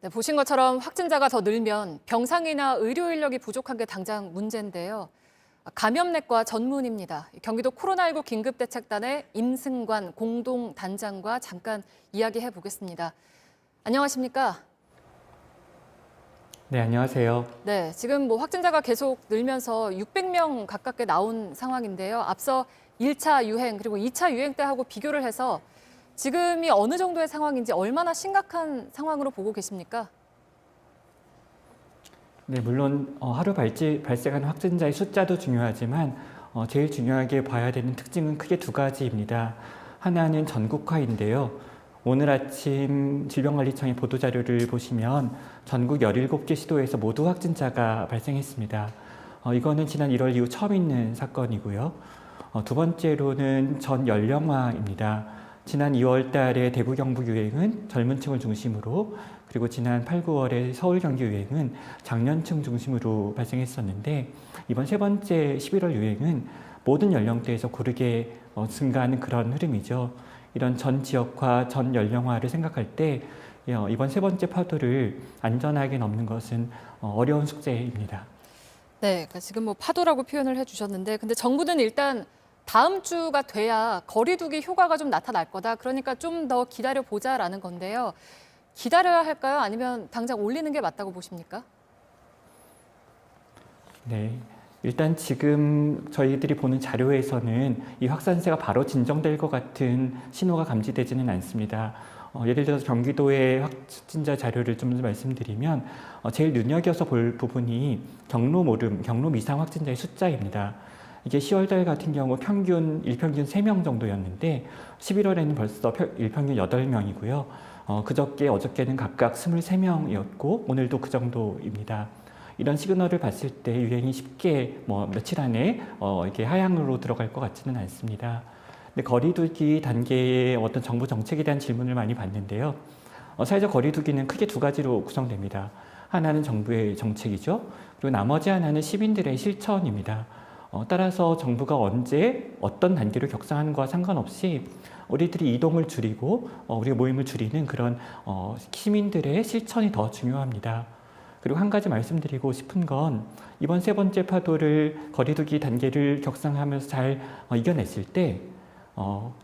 네, 보신 것처럼 확진자가 더 늘면 병상이나 의료 인력이 부족한 게 당장 문제인데요. 감염내과 전문입니다. 경기도 코로나19 긴급대책단의 임승관 공동단장과 잠깐 이야기해 보겠습니다. 안녕하십니까? 네, 안녕하세요. 네, 지금 확진자가 계속 늘면서 600명 가깝게 나온 상황인데요. 앞서 1차 유행 그리고 2차 유행 때하고 비교를 해서 지금이 어느 정도의 상황인지 얼마나 심각한 상황으로 보고 계십니까? 네, 물론 하루 발생하는 확진자의 숫자도 중요하지만 제일 중요하게 봐야 되는 특징은 크게 두 가지입니다. 하나는 전국화인데요. 오늘 아침 질병관리청의 보도자료를 보시면 전국 17개 시도에서 모두 확진자가 발생했습니다. 이거는 지난 1월 이후 처음 있는 사건이고요. 두 번째로는 전 연령화입니다. 지난 2월 달에 대구 경북 유행은 젊은 층을 중심으로, 그리고 지난 8, 9월에 서울 경기 유행은 장년층 중심으로 발생했었는데, 이번 세 번째 11월 유행은 모든 연령대에서 고르게 증가하는 그런 흐름이죠. 이런 전 지역화, 전 연령화를 생각할 때 이번 세 번째 파도를 안전하게 넘는 것은 어려운 숙제입니다. 네, 그러니까 지금 파도라고 표현을 해주셨는데, 근데 정부는 일단 다음 주가 돼야 거리두기 효과가 좀 나타날 거다. 그러니까 좀 더 기다려 보자라는 건데요. 기다려야 할까요? 아니면 당장 올리는 게 맞다고 보십니까? 네. 일단 지금 저희들이 보는 자료에서는 이 확산세가 바로 진정될 것 같은 신호가 감지되지는 않습니다. 예를 들어서 경기도의 확진자 자료를 좀 말씀드리면 제일 눈여겨서 볼 부분이 경로 미상 확진자의 숫자입니다. 이게 10월 달 같은 경우 일평균 3명 정도였는데 11월에는 벌써 일평균 8명이고요. 어저께는 각각 23명이었고 오늘도 그 정도입니다. 이런 시그널을 봤을 때 유행이 쉽게 며칠 안에 이렇게 하향으로 들어갈 것 같지는 않습니다. 근데 거리두기 단계의 어떤 정부 정책에 대한 질문을 많이 받는데요. 사회적 거리두기는 크게 두 가지로 구성됩니다. 하나는 정부의 정책이죠. 그리고 나머지 하나는 시민들의 실천입니다. 따라서 정부가 언제 어떤 단계로 격상하는 것과 상관없이 우리들이 이동을 줄이고 우리의 모임을 줄이는 그런 시민들의 실천이 더 중요합니다. 그리고 한 가지 말씀드리고 싶은 건 이번 세 번째 파도를 거리두기 단계를 격상하면서 잘 이겨냈을 때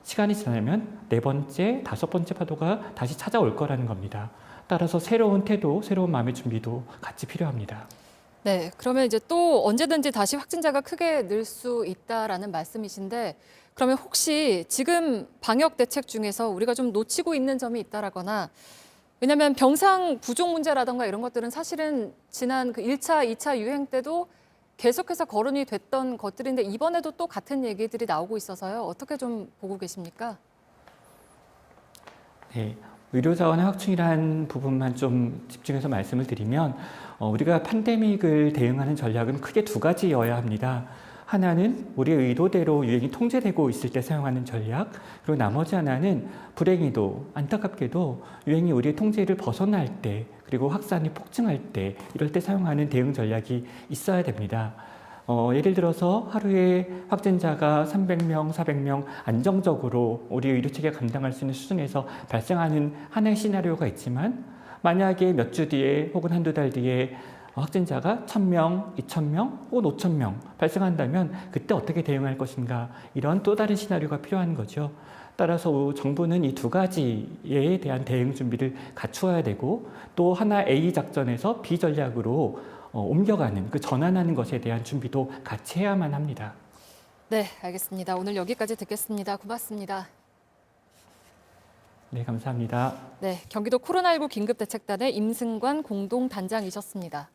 시간이 지나면 네 번째, 다섯 번째 파도가 다시 찾아올 거라는 겁니다. 따라서 새로운 태도, 새로운 마음의 준비도 같이 필요합니다. 네, 그러면 이제 또 언제든지 다시 확진자가 크게 늘 수 있다라는 말씀이신데, 그러면 혹시 지금 방역 대책 중에서 우리가 좀 놓치고 있는 점이 있다라거나, 왜냐하면 병상 부족 문제라든가 이런 것들은 사실은 지난 그 1차, 2차 유행 때도 계속해서 거론이 됐던 것들인데 이번에도 또 같은 얘기들이 나오고 있어서요. 어떻게 좀 보고 계십니까? 네, 의료자원의 확충이라는 부분만 좀 집중해서 말씀을 드리면 우리가 팬데믹을 대응하는 전략은 크게 두 가지여야 합니다. 하나는 우리의 의도대로 유행이 통제되고 있을 때 사용하는 전략, 그리고 나머지 하나는 불행히도 안타깝게도 유행이 우리의 통제를 벗어날 때, 그리고 확산이 폭증할 때, 이럴 때 사용하는 대응 전략이 있어야 됩니다. 예를 들어서 하루에 확진자가 300명, 400명 안정적으로 우리 의료체계가 감당할 수 있는 수준에서 발생하는 하나의 시나리오가 있지만, 만약에 몇 주 뒤에 혹은 한두 달 뒤에 확진자가 1000명, 2000명 혹은 5000명 발생한다면 그때 어떻게 대응할 것인가, 이런 또 다른 시나리오가 필요한 거죠. 따라서 정부는 이 두 가지에 대한 대응 준비를 갖추어야 되고, 또 하나 A 작전에서 B 전략으로 옮겨가는, 그 전환하는 것에 대한 준비도 같이 해야만 합니다. 네, 알겠습니다. 오늘 여기까지 듣겠습니다. 고맙습니다. 네, 감사합니다. 네, 경기도 코로나19 긴급대책단의 임승관 공동단장이셨습니다.